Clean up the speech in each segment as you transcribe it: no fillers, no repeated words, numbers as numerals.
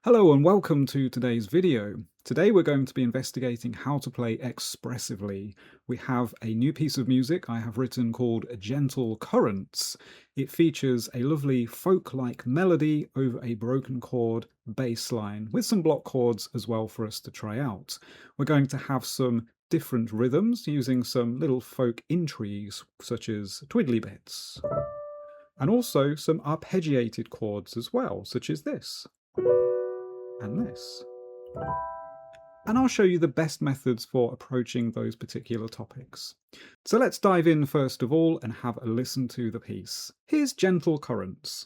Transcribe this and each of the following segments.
Hello and welcome to today's video. Today we're going to be investigating how to play expressively. We have a new piece of music I have written called Gentle Currents. It features a lovely folk-like melody over a broken chord bass line with some block chords as well for us to try out. We're going to have some different rhythms using some little folk intrigues such as twiddly bits, and also some arpeggiated chords as well, such as this and this. And I'll show you the best methods for approaching those particular topics. So let's dive in first of all and have a listen to the piece. Here's Gentle Currents.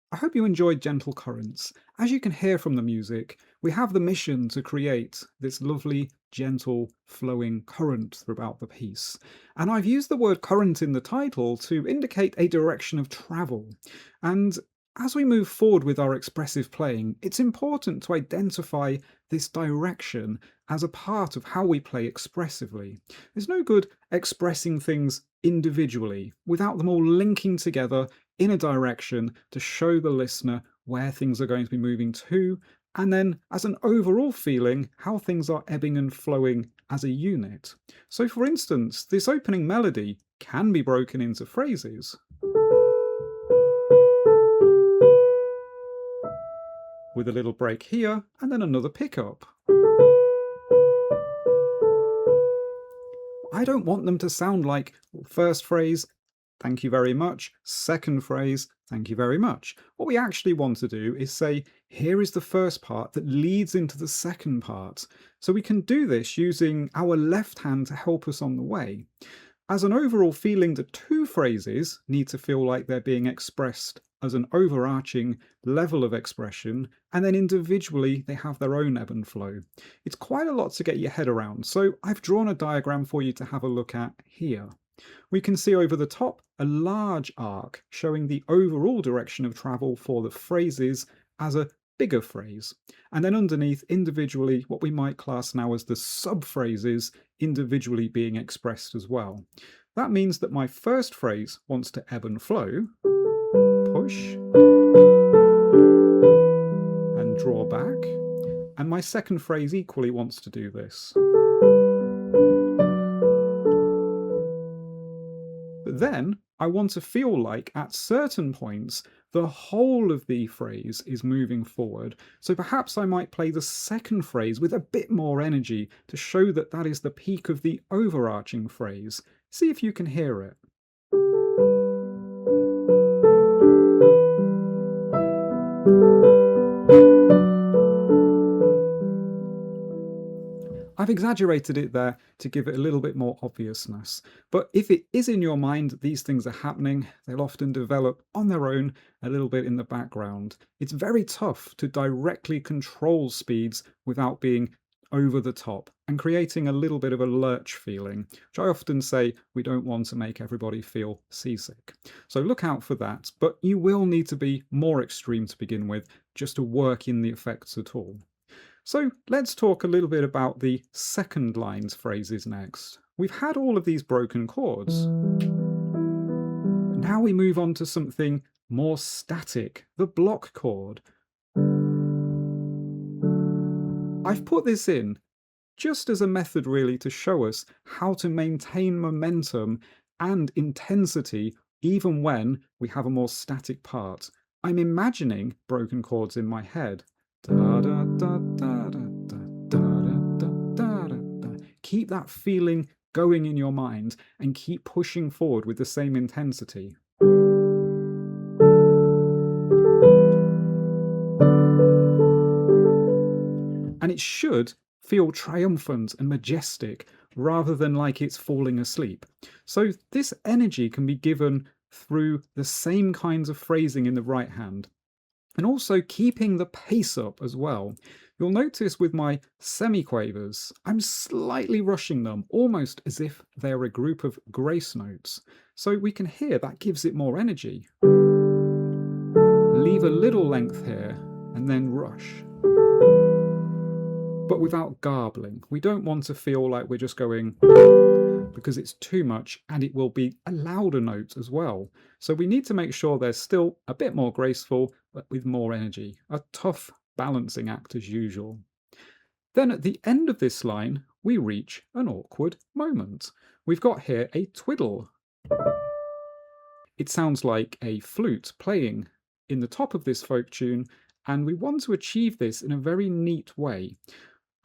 I hope you enjoyed Gentle Currents. As you can hear from the music, we have the mission to create this lovely, gentle, flowing current throughout the piece. And I've used the word current in the title to indicate a direction of travel. And as we move forward with our expressive playing, it's important to identify this direction as a part of how we play expressively. There's no good expressing things individually without them all linking together in a direction to show the listener where things are going to be moving to, and then as an overall feeling, how things are ebbing and flowing as a unit. So for instance, this opening melody can be broken into phrases. With a little break here, and then another pickup. I don't want them to sound like first phrase, thank you very much, second phrase, thank you very much. What we actually want to do is say, here is the first part that leads into the second part. So we can do this using our left hand to help us on the way. As an overall feeling, the two phrases need to feel like they're being expressed as an overarching level of expression, and then individually they have their own ebb and flow. It's quite a lot to get your head around, so I've drawn a diagram for you to have a look at here. We can see over the top a large arc showing the overall direction of travel for the phrases as a bigger phrase, and then underneath individually what we might class now as the sub-phrases individually being expressed as well. That means that my first phrase wants to ebb and flow, push, and draw back, and my second phrase equally wants to do this. But then I want to feel like at certain points the whole of the phrase is moving forward, so perhaps I might play the second phrase with a bit more energy to show that that is the peak of the overarching phrase. See if you can hear it. I've exaggerated it there to give it a little bit more obviousness, but if it is in your mind that these things are happening, they'll often develop on their own a little bit in the background. It's very tough to directly control speeds without being over the top and creating a little bit of a lurch feeling, which I often say we don't want to make everybody feel seasick. So look out for that, but you will need to be more extreme to begin with just to work in the effects at all. So let's talk a little bit about the second line's phrases next. We've had all of these broken chords. Now we move on to something more static, the block chord. I've put this in just as a method really to show us how to maintain momentum and intensity even when we have a more static part. I'm imagining broken chords in my head. Da, da, da, da, da, da, da, da, da, da. Keep that feeling going in your mind and keep pushing forward with the same intensity. and it should feel triumphant and majestic rather than like it's falling asleep. So this energy can be given through the same kinds of phrasing in the right hand, and also keeping the pace up as well. You'll notice with my semiquavers, I'm slightly rushing them, almost as if they're a group of grace notes. So we can hear that gives it more energy. Leave a little length here, and then rush. But without garbling. We don't want to feel like we're just going, because it's too much and it will be a louder note as well. So we need to make sure they're still a bit more graceful, but with more energy. A tough balancing act as usual. Then at the end of this line, we reach an awkward moment. We've got here a twiddle. It sounds like a flute playing in the top of this folk tune, and we want to achieve this in a very neat way.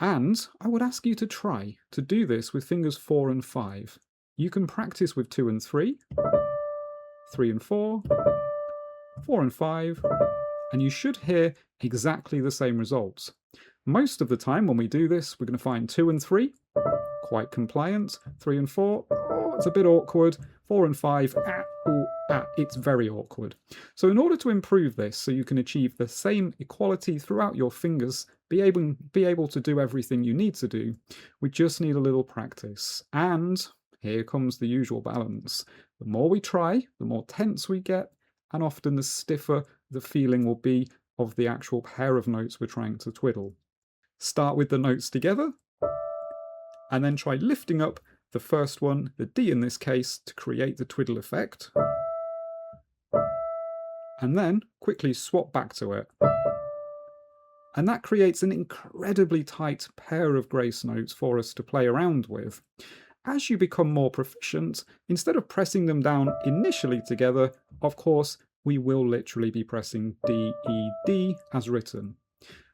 And I would ask you to try to do this with fingers 4 and 5. You can practice with 2 and 3, 3 and 4, 4 and 5, and you should hear exactly the same results. Most of the time when we do this, we're going to find 2 and 3, quite compliant, 3 and 4, oh, it's a bit awkward, 4 and 5, it's very awkward. So in order to improve this, so you can achieve the same equality throughout your fingers, be able to do everything you need to do, we just need a little practice. And here comes the usual balance. The more we try, the more tense we get, and often the stiffer the feeling will be of the actual pair of notes we're trying to twiddle. Start with the notes together, and then try lifting up the first one, the D in this case, to create the twiddle effect. And then quickly swap back to it. And that creates an incredibly tight pair of grace notes for us to play around with. As you become more proficient, instead of pressing them down initially together, of course, we will literally be pressing D, E, D as written.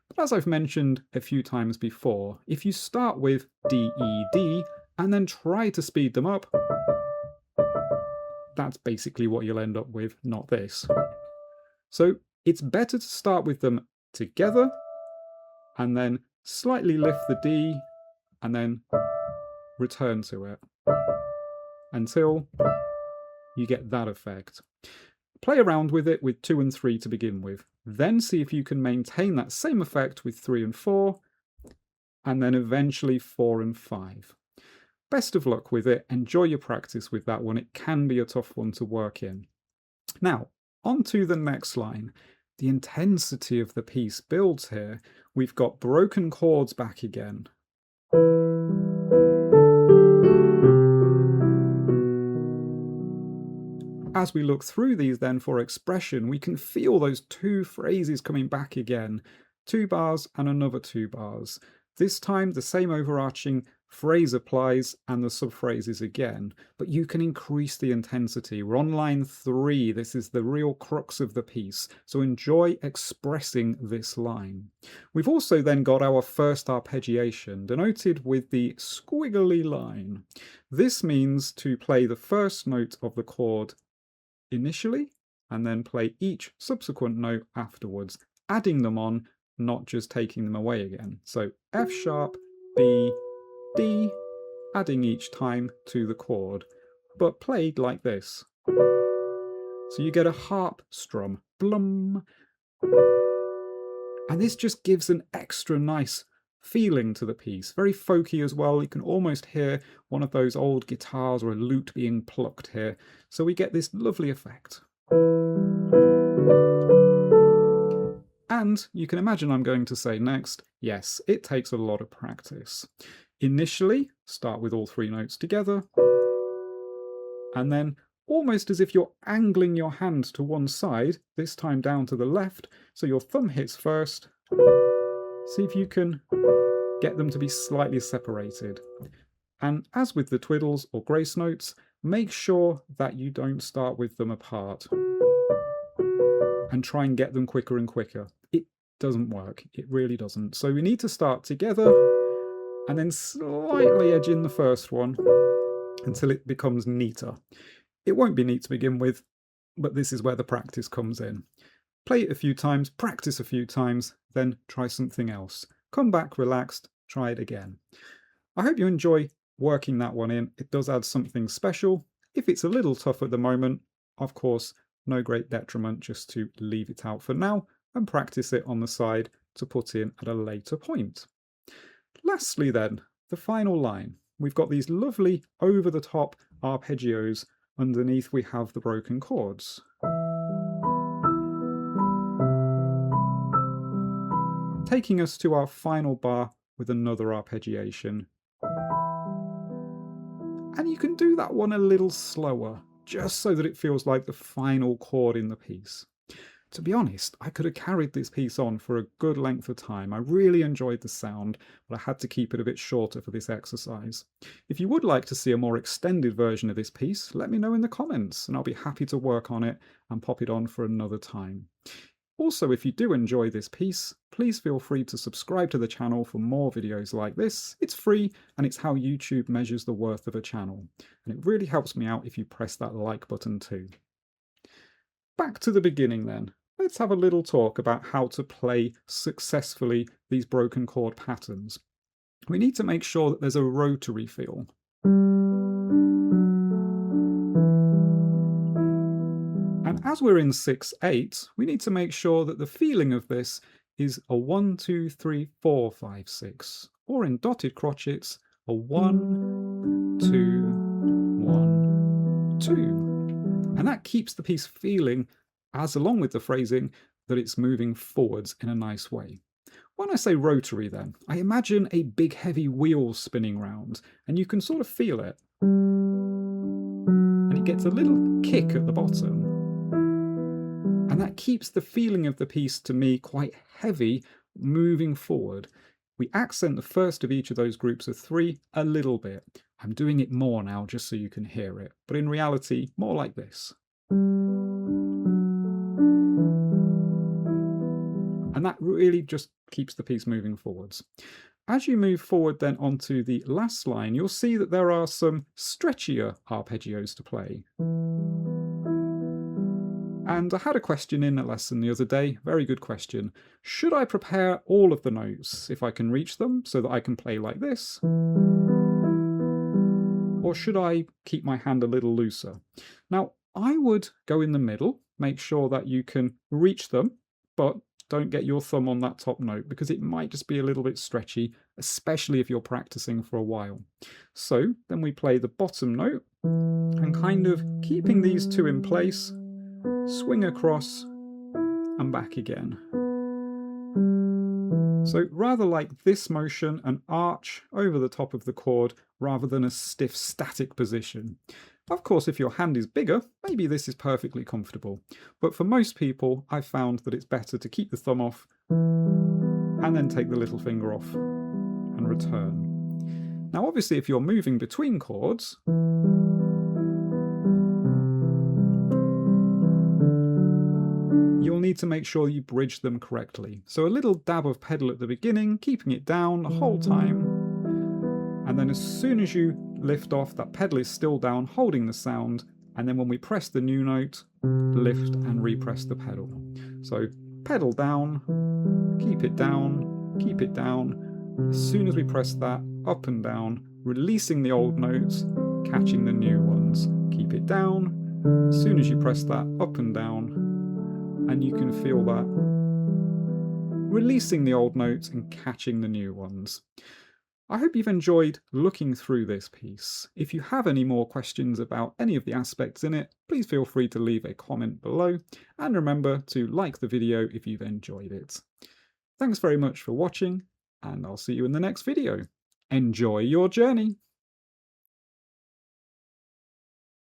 But as I've mentioned a few times before, if you start with D, E, D, and then try to speed them up, that's basically what you'll end up with, not this. So it's better to start with them together, and then slightly lift the D, and then return to it until you get that effect. Play around with it with 2 and 3 to begin with, then see if you can maintain that same effect with 3 and 4, and then eventually 4 and 5. Best of luck with it, enjoy your practice with that one, it can be a tough one to work in. Now, on to the next line. The intensity of the piece builds here. We've got broken chords back again. As we look through these then for expression, we can feel those 2 phrases coming back again. 2 bars and another 2 bars. This time the same overarching phrase applies and the subphrases again, but you can increase the intensity. We're on line 3, this is the real crux of the piece, so enjoy expressing this line. We've also then got our first arpeggiation, denoted with the squiggly line. This means to play the first note of the chord initially, and then play each subsequent note afterwards, adding them on, not just taking them away again. So F sharp, B, D, adding each time to the chord, but played like this. So you get a harp strum, blum, and this just gives an extra nice feeling to the piece. Very folky as well, you can almost hear one of those old guitars or a lute being plucked here, so we get this lovely effect. And you can imagine I'm going to say next, yes, it takes a lot of practice. Initially, start with all 3 notes together, and then almost as if you're angling your hand to one side, this time down to the left, so your thumb hits first. See if you can get them to be slightly separated. And as with the twiddles or grace notes, make sure that you don't start with them apart and try and get them quicker and quicker. It doesn't work, it really doesn't. So we need to start together and then slightly edge in the first one until it becomes neater. It won't be neat to begin with, but this is where the practice comes in. Play it a few times, practice a few times, then try something else. come back relaxed, try it again. I hope you enjoy working that one in. It does add something special. If it's a little tough at the moment, of course, no great detriment just to leave it out for now and practice it on the side to put in at a later point. Lastly then, the final line. We've got these lovely over-the-top arpeggios. Underneath we have the broken chords. Taking us to our final bar with another arpeggiation. And you can do that one a little slower, just so that it feels like the final chord in the piece. To be honest, I could have carried this piece on for a good length of time. I really enjoyed the sound, but I had to keep it a bit shorter for this exercise. If you would like to see a more extended version of this piece, let me know in the comments, and I'll be happy to work on it and pop it on for another time. Also, if you do enjoy this piece, please feel free to subscribe to the channel for more videos like this. It's free, and it's how YouTube measures the worth of a channel. And it really helps me out if you press that like button too. Back to the beginning then. Let's have a little talk about how to play successfully these broken chord patterns. We need to make sure that there's a rotary feel. And as we're in 6/8, we need to make sure that the feeling of this is a 1, 2, 3, 4, 5, 6, or in dotted crotchets, a 1, 2, 1, 2. And that keeps the piece feeling, as along with the phrasing, that it's moving forwards in a nice way. When I say rotary then, I imagine a big heavy wheel spinning round, and you can sort of feel it. And it gets a little kick at the bottom. And that keeps the feeling of the piece, to me, quite heavy, moving forward. We accent the first of each of those groups of 3 a little bit. I'm doing it more now just so you can hear it, but in reality, more like this. And that really just keeps the piece moving forwards. As you move forward then onto the last line, you'll see that there are some stretchier arpeggios to play. And I had a question in a lesson the other day, very good question. Should I prepare all of the notes if I can reach them so that I can play like this? Or should I keep my hand a little looser? Now, I would go in the middle, make sure that you can reach them, but don't get your thumb on that top note because it might just be a little bit stretchy, especially if you're practicing for a while. So then we play the bottom note and kind of keeping these 2 in place, swing across and back again. So rather like this motion, an arch over the top of the chord rather than a stiff static position. Of course, if your hand is bigger, maybe this is perfectly comfortable. But for most people, I've found that it's better to keep the thumb off and then take the little finger off and return. Now, obviously, if you're moving between chords, you'll need to make sure you bridge them correctly. So a little dab of pedal at the beginning, keeping it down the whole time. And then as soon as you lift off, that pedal is still down, holding the sound. And then when we press the new note, lift and repress the pedal. So pedal down, keep it down, keep it down. As soon as we press that, up and down, releasing the old notes, catching the new ones. Keep it down. As soon as you press that, up and down, and you can feel that releasing the old notes and catching the new ones. I hope you've enjoyed looking through this piece. If you have any more questions about any of the aspects in it, please feel free to leave a comment below, and remember to like the video if you've enjoyed it. Thanks very much for watching, and I'll see you in the next video. Enjoy your journey!